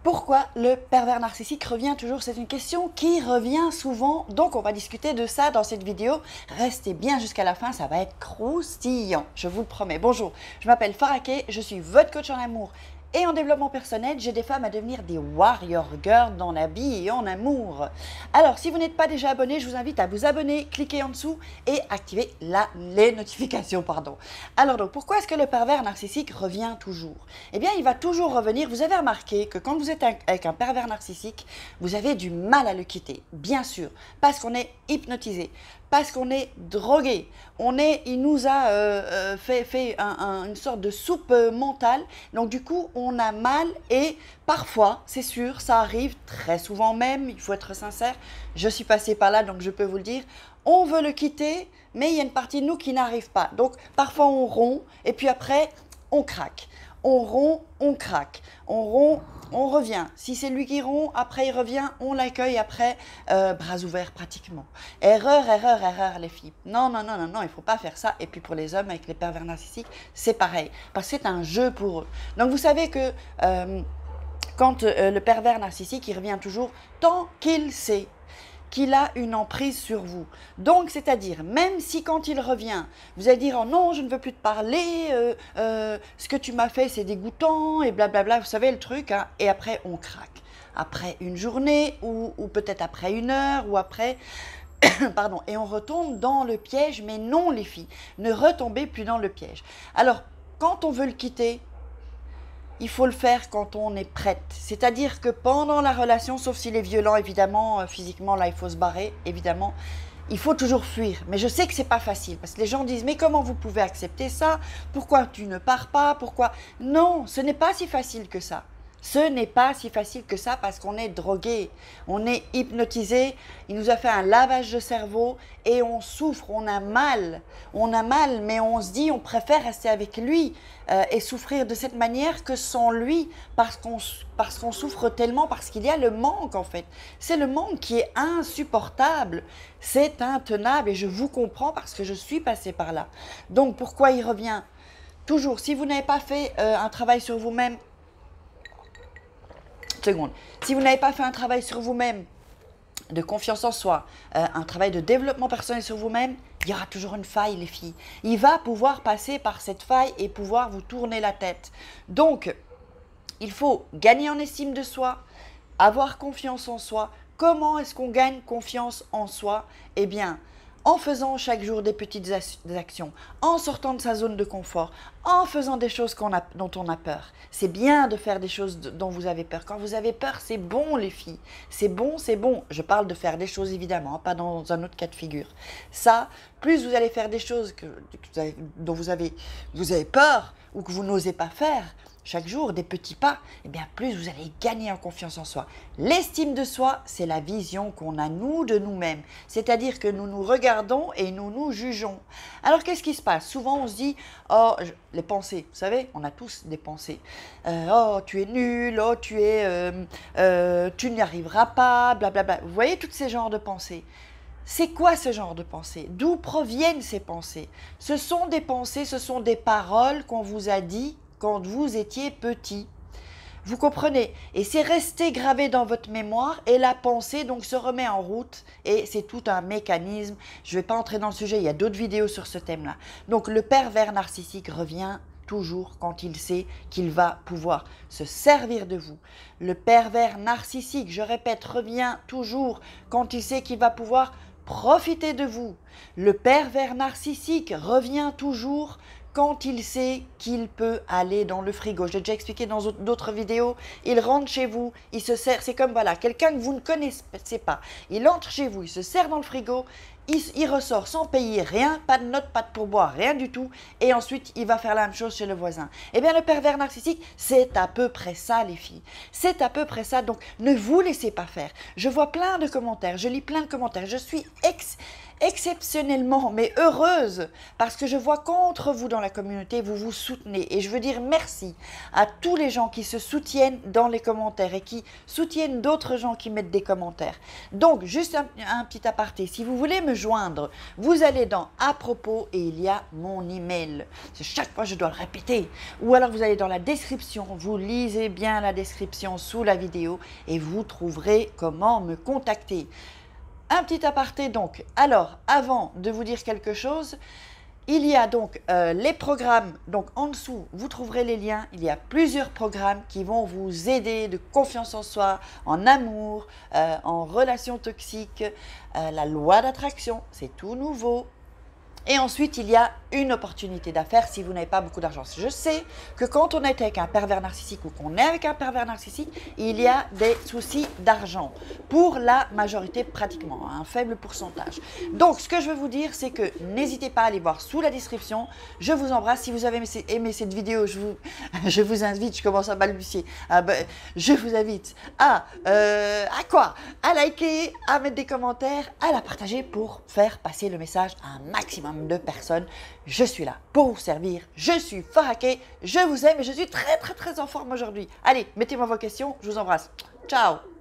Pourquoi le pervers narcissique revient toujours? C'est une question qui revient souvent, donc on va discuter de ça dans cette vidéo. Restez bien jusqu'à la fin, ça va être croustillant, je vous le promets. Bonjour, je m'appelle Faraké, je suis votre coach en amour et en développement personnel. J'aide des femmes à devenir des warrior girls dans la vie et en amour. Alors, si vous n'êtes pas déjà abonné, je vous invite à vous abonner, cliquer en dessous et activer les notifications. Alors, donc, pourquoi est-ce que le pervers narcissique revient toujours? Eh bien, il va toujours revenir. Vous avez remarqué que quand vous êtes avec un pervers narcissique, vous avez du mal à le quitter, bien sûr, parce qu'on est hypnotisé, parce qu'on est drogué. Il nous a fait une sorte de soupe mentale. Donc du coup, on a mal et parfois, c'est sûr, ça arrive très souvent même, il faut être sincère. Je suis passée par là, donc je peux vous le dire. On veut le quitter, mais il y a une partie de nous qui n'arrive pas. Donc parfois, on rompt et puis après, on craque. On rompt, on craque. On rompt, on revient. Si c'est lui qui rompt, après il revient, on l'accueille après, bras ouverts pratiquement. Erreur, erreur, erreur les filles. Non, non, non, non, non, il ne faut pas faire ça. Et puis pour les hommes avec les pervers narcissiques, c'est pareil. Parce que c'est un jeu pour eux. Donc vous savez que quand le pervers narcissique, il revient toujours tant qu'il sait qu'il a une emprise sur vous. Donc, c'est-à-dire, même si quand il revient, vous allez dire « Oh non, je ne veux plus te parler, ce que tu m'as fait, c'est dégoûtant, et blablabla », vous savez le truc, hein, et après, on craque. Après une journée, ou peut-être après une heure, ou après... Pardon, et on retombe dans le piège, mais non les filles, ne retombez plus dans le piège. Alors, quand on veut le quitter, il faut le faire quand on est prête. C'est-à-dire que pendant la relation, sauf s'il est violent, évidemment, physiquement, là, il faut se barrer, évidemment. Il faut toujours fuir. Mais je sais que c'est pas facile parce que les gens disent « Mais comment vous pouvez accepter ça? Pourquoi tu ne pars pas? Pourquoi ?» Non, ce n'est pas si facile que ça. Ce n'est pas si facile que ça parce qu'on est drogué, on est hypnotisé, il nous a fait un lavage de cerveau et on souffre, on a mal, mais on se dit on préfère rester avec lui et souffrir de cette manière que sans lui parce qu'on souffre tellement, parce qu'il y a le manque en fait. C'est le manque qui est insupportable, c'est intenable et je vous comprends parce que je suis passée par là. Donc pourquoi il revient? Toujours, si vous n'avez pas fait un travail sur vous-même, si vous n'avez pas fait un travail sur vous-même, de confiance en soi, un travail de développement personnel sur vous-même, il y aura toujours une faille, les filles. Il va pouvoir passer par cette faille et pouvoir vous tourner la tête. Donc, il faut gagner en estime de soi, avoir confiance en soi. Comment est-ce qu'on gagne confiance en soi? Eh bien, en faisant chaque jour des petites actions, en sortant de sa zone de confort, en faisant des choses dont on a peur. C'est bien de faire des choses dont vous avez peur. Quand vous avez peur, c'est bon les filles. C'est bon, c'est bon. Je parle de faire des choses évidemment, pas dans un autre cas de figure. Ça, plus vous allez faire des choses dont vous avez peur ou que vous n'osez pas faire, chaque jour, des petits pas, eh bien plus vous allez gagner en confiance en soi. L'estime de soi, c'est la vision qu'on a nous de nous-mêmes. C'est-à-dire que nous nous regardons et nous nous jugeons. Alors qu'est-ce qui se passe? Souvent on se dit, oh, les pensées, vous savez, on a tous des pensées. Oh, tu es nul, oh, tu n'y arriveras pas, blablabla. Vous voyez tous ces genres de pensées? C'est quoi ce genre de pensée? D'où proviennent ces pensées? Ce sont des pensées, ce sont des paroles qu'on vous a dit quand vous étiez petit. Vous comprenez? Et c'est resté gravé dans votre mémoire et la pensée donc se remet en route et c'est tout un mécanisme. Je ne vais pas entrer dans le sujet, il y a d'autres vidéos sur ce thème-là. Donc le pervers narcissique revient toujours quand il sait qu'il va pouvoir se servir de vous. Le pervers narcissique, je répète, revient toujours quand il sait qu'il va pouvoir profiter de vous. Le pervers narcissique revient toujours quand il sait qu'il peut aller dans le frigo. J'ai déjà expliqué dans d'autres vidéos, il rentre chez vous, il se sert, c'est comme voilà, quelqu'un que vous ne connaissez pas, il entre chez vous, il se sert dans le frigo, il ressort sans payer rien, pas de note, pas de pourboire, rien du tout, et ensuite il va faire la même chose chez le voisin. Eh bien le pervers narcissique, c'est à peu près ça les filles, c'est à peu près ça, donc ne vous laissez pas faire. Je vois plein de commentaires, je lis plein de commentaires, je suis exceptionnellement, mais heureuse, parce que je vois qu'entre vous dans la communauté, vous vous soutenez. Et je veux dire merci à tous les gens qui se soutiennent dans les commentaires et qui soutiennent d'autres gens qui mettent des commentaires. Donc, juste un petit aparté, si vous voulez me joindre, vous allez dans « À propos » et il y a mon email. Chaque fois, je dois le répéter. Ou alors, vous allez dans la description, vous lisez bien la description sous la vidéo et vous trouverez comment me contacter. Un petit aparté donc. Alors, avant de vous dire quelque chose, il y a donc les programmes, donc en dessous, vous trouverez les liens. Il y a plusieurs programmes qui vont vous aider de confiance en soi, en amour, en relations toxiques, la loi d'attraction, c'est tout nouveau. Et ensuite, il y a une opportunité d'affaires si vous n'avez pas beaucoup d'argent. Je sais que quand on est avec un pervers narcissique ou qu'on est avec un pervers narcissique, il y a des soucis d'argent. Pour la majorité, pratiquement, un faible pourcentage. Donc, ce que je veux vous dire, c'est que n'hésitez pas à aller voir sous la description. Je vous embrasse. Si vous avez aimé cette vidéo, je vous invite, je commence à balbutier, je vous invite à quoi? À liker, à mettre des commentaires, à la partager pour faire passer le message à un maximum de personnes. Je suis là pour vous servir. Je suis Faraké, je vous aime et je suis très en forme aujourd'hui. Allez, mettez-moi vos questions. Je vous embrasse. Ciao!